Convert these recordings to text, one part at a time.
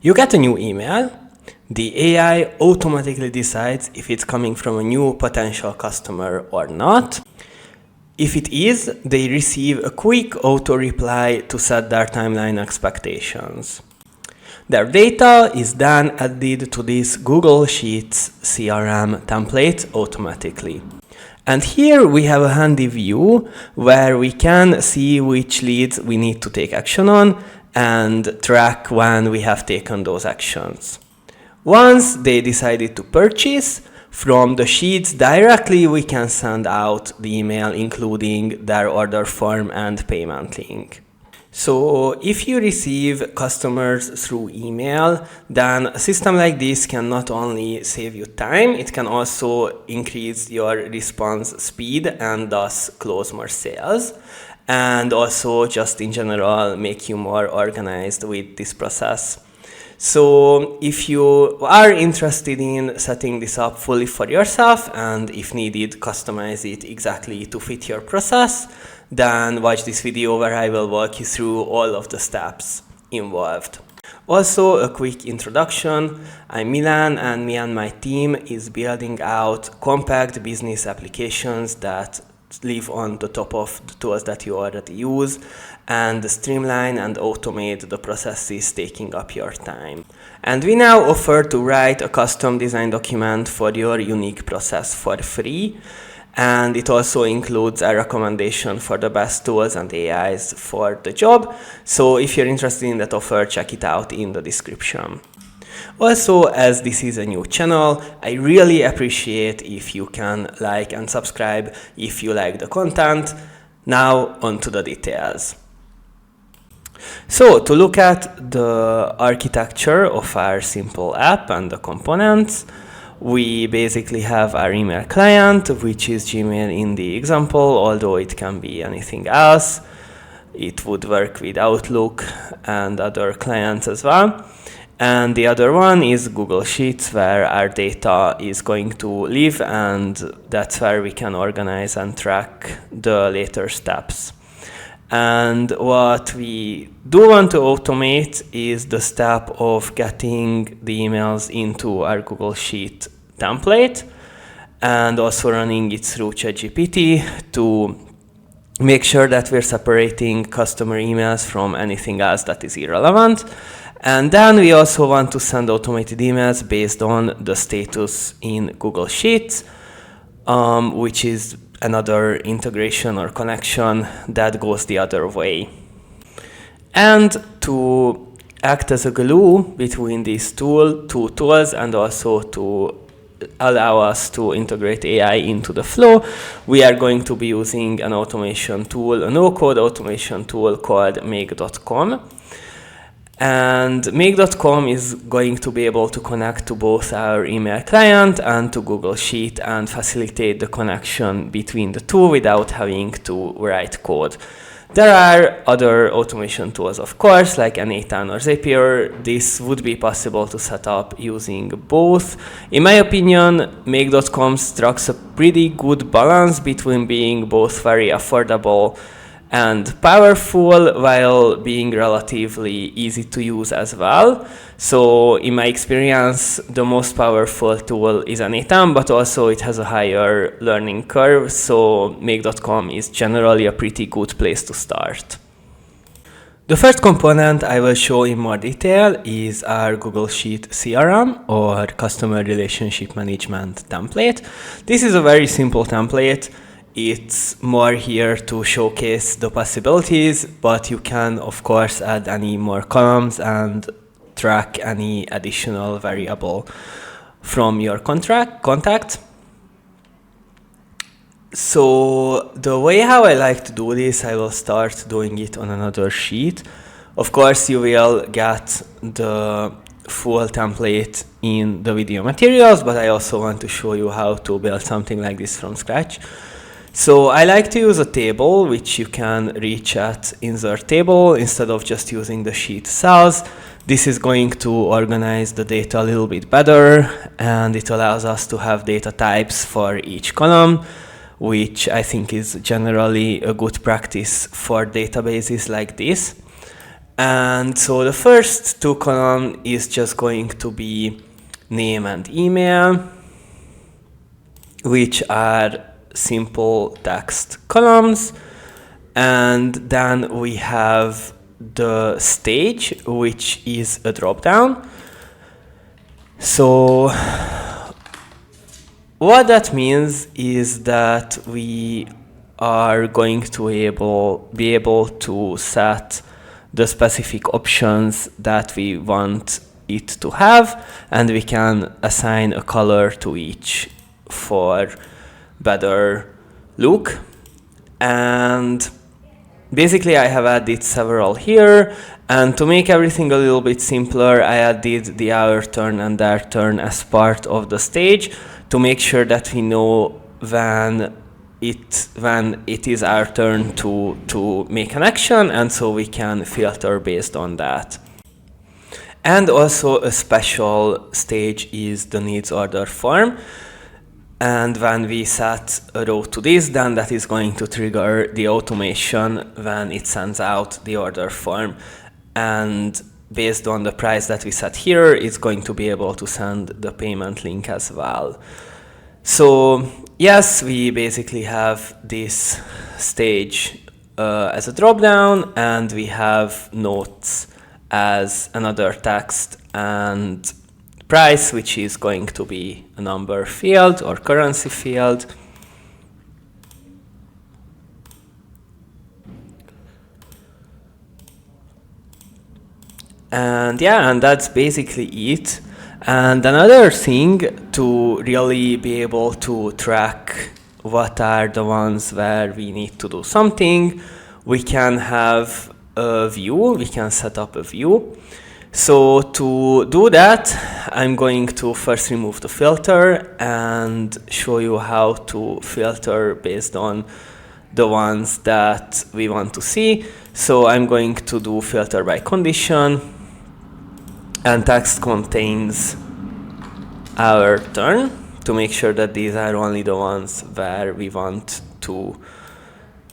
You get a new email. The AI automatically decides if it's coming from a new potential customer or not. If it is, they receive a quick auto reply to set their timeline expectations. Their data is then added to this Google Sheets CRM template automatically. And here we have a handy view where we can see which leads we need to take action on and track when we have taken those actions. Once they decided to purchase, from the sheets directly we can send out the email including their order form and payment link. So if you receive customers through email, then a system like this can not only save you time, it can also increase your response speed and thus close more sales. And also just in general make you more organized with this process. So if you are interested in setting this up fully for yourself and if needed customize it exactly to fit your process, then watch this video where I will walk you through all of the steps involved. Also, a quick introduction. I'm Milan and me and my team is building out compact business applications that live on the top of the tools that you already use and streamline and automate the processes taking up your time. And we now offer to write a custom design document for your unique process for free. And it also includes a recommendation for the best tools and AIs for the job. So if you're interested in that offer, check it out in the description. Also, as this is a new channel, I really appreciate if you can like and subscribe if you like the content. Now, on to the details. So, to look at the architecture of our simple app and the components, we basically have our email client, which is Gmail in the example, although it can be anything else. It would work with Outlook and other clients as well. And the other one is Google Sheets, where our data is going to live, and that's where we can organize and track the later steps. And what we do want to automate is the step of getting the emails into our Google Sheet template and also running it through ChatGPT to make sure that we're separating customer emails from anything else that is irrelevant. And then we also want to send automated emails based on the status in Google Sheets, which is another integration or connection that goes the other way. And to act as a glue between these two tools and also to allow us to integrate AI into the flow, we are going to be using an automation tool, a no-code automation tool called make.com. And make.com is going to be able to connect to both our email client and to Google Sheet and facilitate the connection between the two without having to write code. There are other automation tools, of course, like N8N or Zapier. This would be possible to set up using both. In my opinion, make.com strikes a pretty good balance between being both very affordable and powerful while being relatively easy to use as well. So in my experience, the most powerful tool is N8N, but also it has a higher learning curve. So make.com is generally a pretty good place to start. The first component I will show in more detail is our Google Sheet CRM or Customer Relationship Management template. This is a very simple template. It's more here to showcase the possibilities, but you can, of course, add any more columns and track any additional variable from your contact. So the way how I like to do this, I will start doing it on another sheet. Of course, you will get the full template in the video materials, but I also want to show you how to build something like this from scratch. So I like to use a table, which you can reach at insert table instead of just using the sheet cells. This is going to organize the data a little bit better, and it allows us to have data types for each column, which I think is generally a good practice for databases like this. And so the first two columns is just going to be name and email, which are simple text columns. And then we have the stage, which is a drop-down. So what that means is that we are going to be able to set the specific options that we want it to have, and we can assign a color to each for better look. And basically I have added several here, and to make everything a little bit simpler, I added the our turn and their turn as part of the stage to make sure that we know when it is our turn to make an action, and so we can filter based on that. And also a special stage is the needs order form. And when we set a row to this, then that is going to trigger the automation when it sends out the order form. And based on the price that we set here, it's going to be able to send the payment link as well. So yes, we basically have this stage as a drop-down, and we have notes as another text, and price, which is going to be a number field or currency field. And yeah, and that's basically it. And another thing to really be able to track what are the ones where we need to do something, we can have a view, we can set up a view. So to do that, I'm going to first remove the filter and show you how to filter based on the ones that we want to see. So I'm going to do filter by condition, and text contains our turn to make sure that these are only the ones where we want to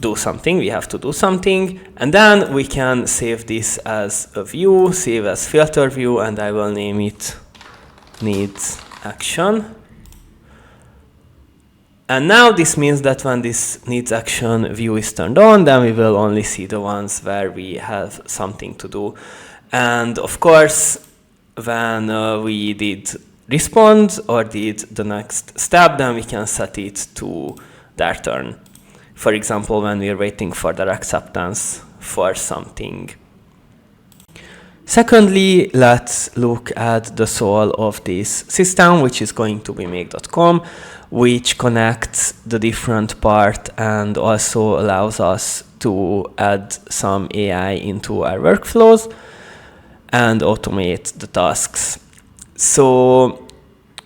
do something, we have to do something. And then we can save this as a view, save as filter view, and I will name it needs action. And now this means that when this needs action view is turned on, then we will only see the ones where we have something to do. And of course, when we did respond or did the next step, then we can set it to their turn. For example, when we are waiting for their acceptance for something. Secondly, let's look at the soul of this system, which is going to be make.com, which connects the different part and also allows us to add some AI into our workflows and automate the tasks. So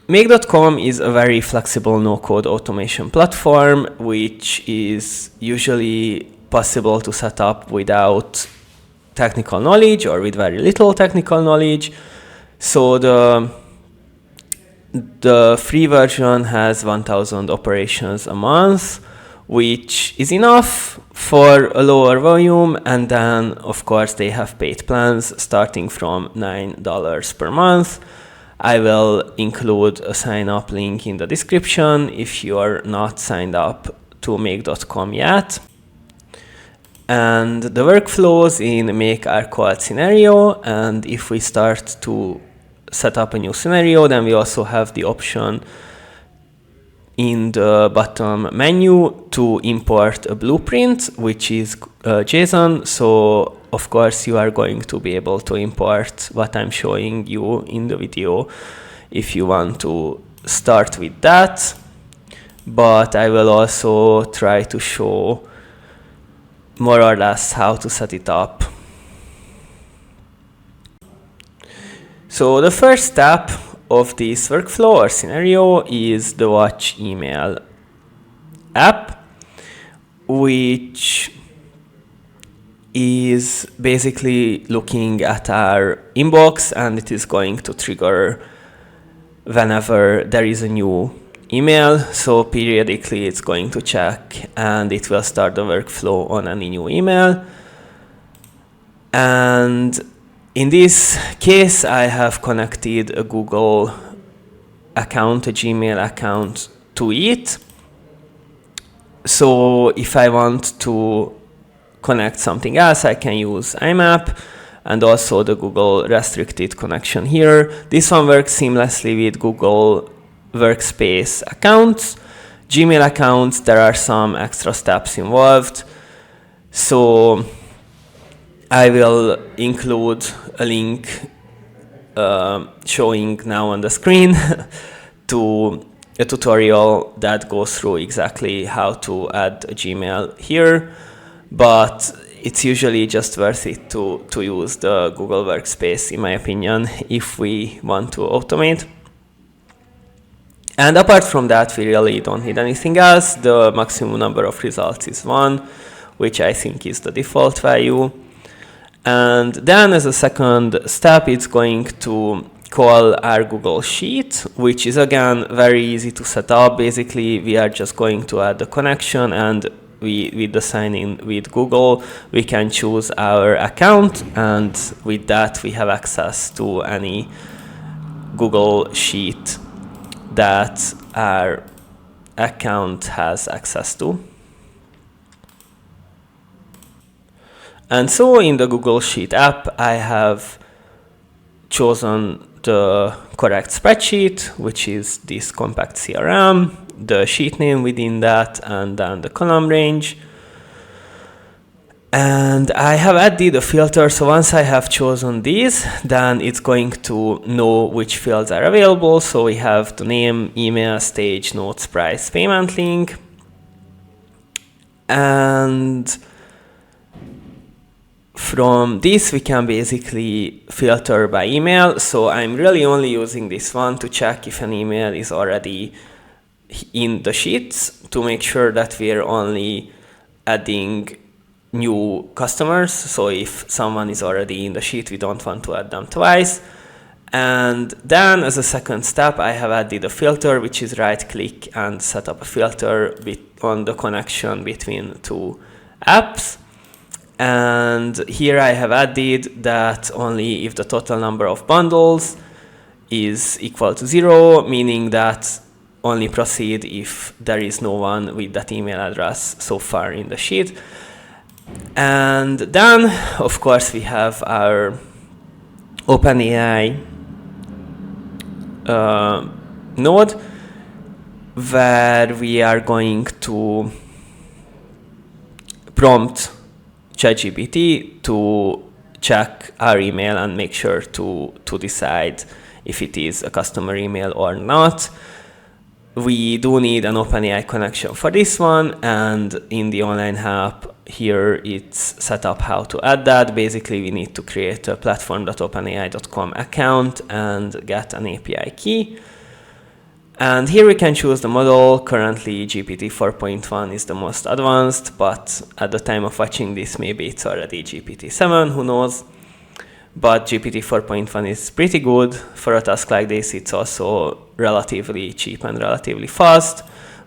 make.com is a very flexible no-code automation platform, which is usually possible to set up without technical knowledge or with very little technical knowledge. So the free version has 1,000 operations a month, which is enough for a lower volume. And then, of course, they have paid plans starting from $9 per month. I will include a sign-up link in the description if you are not signed up to make.com yet. And the workflows in Make are called scenario. And if we start to set up a new scenario, then we also have the option in the bottom menu to import a blueprint, which is JSON. So of course you are going to be able to import what I'm showing you in the video if you want to start with that. But I will also try to show more or less how to set it up. So the first step of this workflow or scenario is the Watch Email app, which is basically looking at our inbox, and it is going to trigger whenever there is a new email. So periodically it's going to check and it will start the workflow on any new email. And in this case, I have connected a Google account, a Gmail account to it. So if I want to connect something else, I can use IMAP and also the Google restricted connection here. This one works seamlessly with Google Workspace accounts. Gmail accounts, there are some extra steps involved. So I will include a link showing now on the screen to a tutorial that goes through exactly how to add a Gmail here, but it's usually just worth it to use the Google Workspace, in my opinion, if we want to automate. And apart from that, we really don't need anything else. The maximum number of results is 1, which I think is the default value. And then as a second step, it's going to call our Google Sheet, which is again very easy to set up. Basically, we are just going to add the connection, and with the sign in with Google, we can choose our account, and with that we have access to any Google Sheet that our account has access to. And so in the Google Sheet app, I have chosen the correct spreadsheet, which is this compact CRM, the sheet name within that, and then the column range. And I have added a filter, so once I have chosen these, then it's going to know which fields are available. So we have the name, email, stage, notes, price, payment link. And from this, we can basically filter by email. So I'm really only using this one to check if an email is already in the sheets, to make sure that we're only adding new customers. So if someone is already in the sheet, we don't want to add them twice. And then as a second step, I have added a filter, which is right click and set up a filter on the connection between two apps. And here I have added that only if the total number of bundles is equal to 0, meaning that only proceed if there is no one with that email address so far in the sheet. And then, of course, we have our OpenAI node, where we are going to prompt ChatGPT to check our email and make sure to decide if it is a customer email or not. We do need an OpenAI connection for this one, and in the online app here it's set up how to add that. Basically, we need to create a platform.openai.com account and get an API key. And here we can choose the model. Currently, GPT 4.1 is the most advanced, but at the time of watching this, maybe it's already GPT 7, who knows. But GPT 4.1 is pretty good for a task like this. It's also relatively cheap and relatively fast.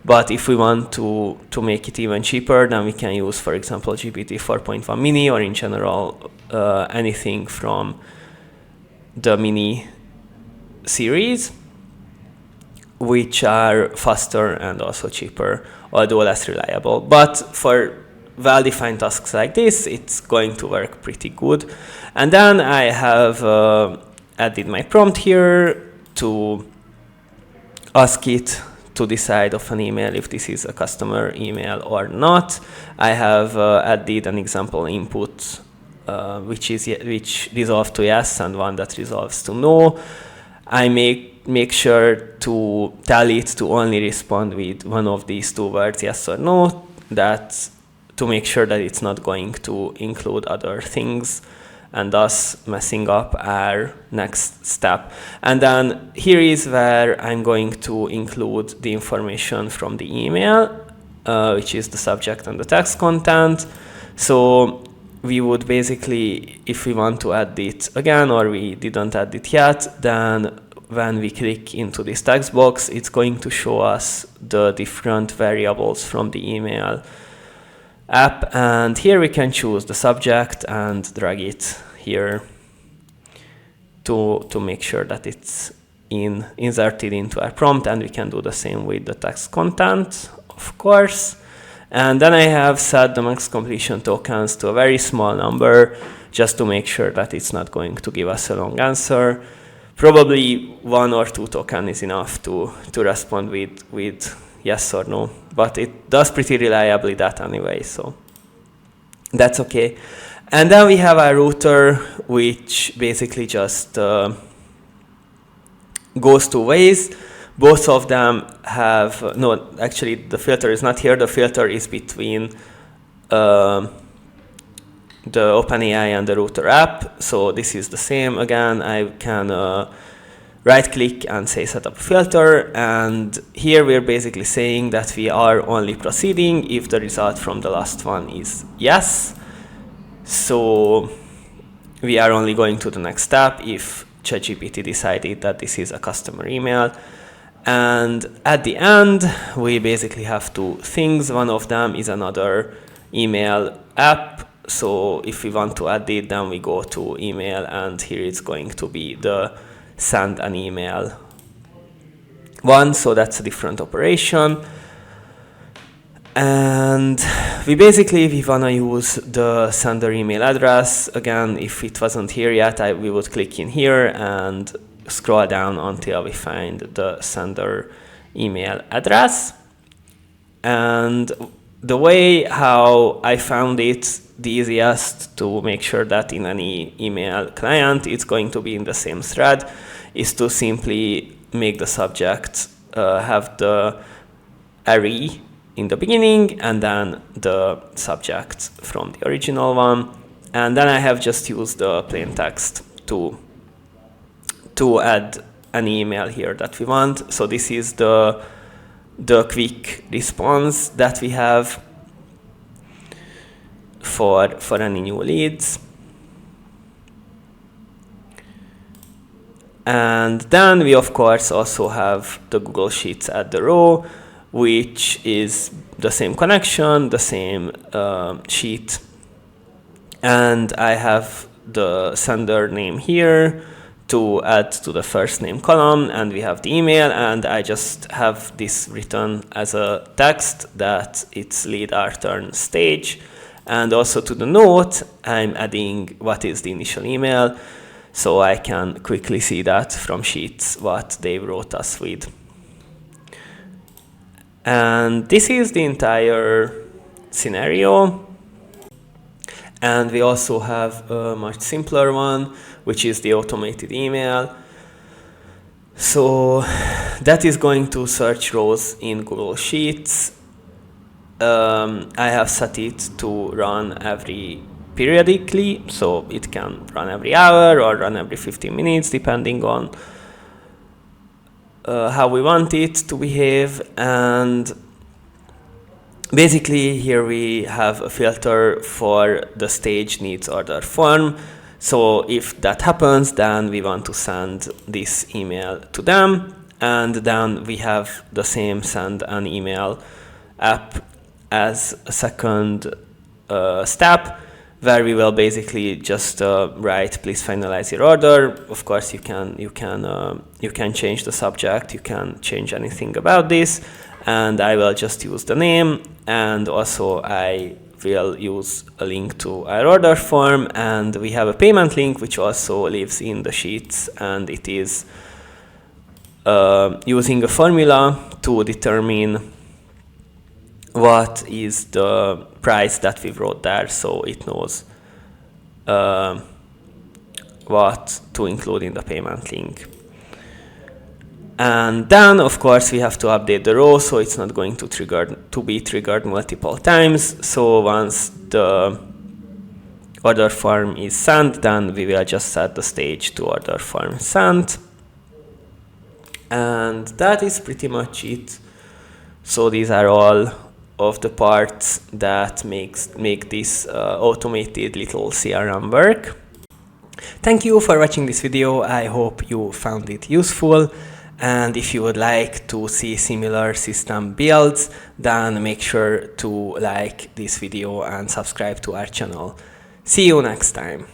But if we want to make it even cheaper, then we can use, for example, GPT 4.1 mini, or in general, anything from the mini series, which are faster and also cheaper, although less reliable. But for well-defined tasks like this, it's going to work pretty good. And then I have added my prompt here to ask it to decide of an email if this is a customer email or not. I have added an example input which resolves to yes and one that resolves to no. I make sure to tell it to only respond with one of these two words, yes or no, to make sure that it's not going to include other things and thus messing up our next step. And then here is where I'm going to include the information from the email, which is the subject and the text content. So we would basically, if we want to add it again, or we didn't add it yet, then when we click into this text box, it's going to show us the different variables from the email app, and here we can choose the subject and drag it here to make sure that it's inserted into our prompt, and we can do the same with the text content, of course. And then I have set the max completion tokens to a very small number, just to make sure that it's not going to give us a long answer. Probably 1 or 2 tokens is enough to respond with yes or no, but it does pretty reliably that anyway, so that's okay. And then we have our router, which basically just goes 2 ways. Both of them have, no, actually the filter is not here. The filter is between the OpenAI and the router app. So this is the same. Again, I can right click and say set up a filter. And here we're basically saying that we are only proceeding if the result from the last one is yes. So we are only going to the next step if ChatGPT decided that this is a customer email. And at the end, we basically have 2 things. One of them is another email app. So if we want to add it, then we go to email, and here it's going to be the send an email one. So that's a different operation. And we want to use the sender email address. Again, if it wasn't here yet, we would click in here and scroll down until we find the sender email address. And the way how I found it the easiest to make sure that in any email client it's going to be in the same thread is to simply make the subject have the array in the beginning and then the subject from the original one. And then I have just used the plain text to add an email here that we want. So this is the quick response that we have for any new leads. And then we of course also have the Google Sheets at the row, which is the same connection, the same sheet. And I have the sender name here to add to the first name column, and we have the email, and I just have this written as a text that it's lead our turn stage. And also to the note, I'm adding what is the initial email, so I can quickly see that from Sheets what they wrote us with. And this is the entire scenario. And we also have a much simpler one, which is the automated email. So that is going to search rows in Google Sheets. I have set it to run periodically, so it can run every hour or run every 15 minutes, depending on how we want it to behave. And basically here we have a filter for the stage needs order form. So if that happens, then we want to send this email to them. And then we have the same send an email app as a second step, where we will basically just write please finalize your order. Of course you can change the subject, you can change anything about this, and I will just use the name, and also I will use a link to our order form, and we have a payment link which also lives in the sheets, and it is using a formula to determine what is the price that we wrote there, so it knows what to include in the payment link. And then of course we have to update the row, so it's not going to be triggered multiple times. So once the order form is sent, then we will just set the stage to order form sent. And that is pretty much it. So these are all of the parts that make this automated little CRM work. Thank you for watching this video. I hope you found it useful, And if you would like to see similar system builds, then make sure to like this video and subscribe to our channel. See you next time.